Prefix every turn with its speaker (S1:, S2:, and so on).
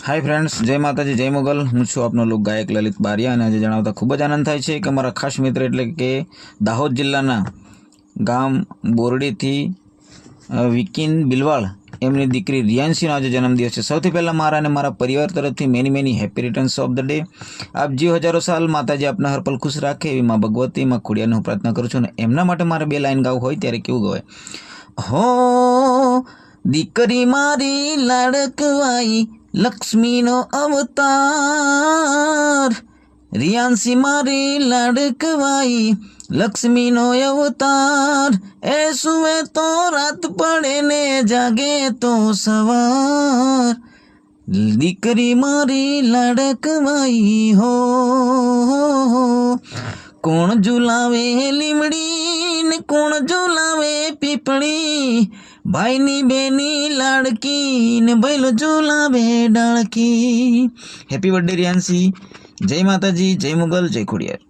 S1: Hi friends, जय माताजी जय मुगल। हूँ छूँ आपनो लोक गायक ललित बारिया અને આજે જણાવતા ખૂબ જ આનંદ થાય છે કે મારા ખાસ મિત્ર એટલે કે દાહોદ જિલ્લાના ગામ બોરડીથી વિકિન બિલવાળ એમની દીકરી રિયાન્સીનો આજે જન્મદિવસ છે। સૌથી પહેલાં મારા અને મારા પરિવાર તરફથી many happy returns of the day. આપ જીવ હજારો સાલ, માતાજી આપના હર પલ ખુશ રાખે એવી માં ભગવતી માં ખોડિયારને હું પ્રાર્થના કરું છું। અને એમના માટે મારે બે લાઈન ગાવું હોય ત્યારે કેવું ગવાય? હો દીકરી મારી લાડકવાઈ લક્ષ્મીનો અવતાર, રિયાન્સી મારી લાડકવાઈ લક્ષ્મીનો અવતાર, એ સુવે તો રાત પડે ને જાગે તો સવાર, દીકરી મારી લાડકવાઈ હો। કોણ ઝુલાવે લીમડી ને કોણ ઝુલાવે પીપળી, ભાઈની બેની લાડકી ને ભૈલો ઝુલાવે ડાળકી। Happy birthday રિયાન્સી। જય માતાજી, જય મુગલ, જય ખોડિયાર।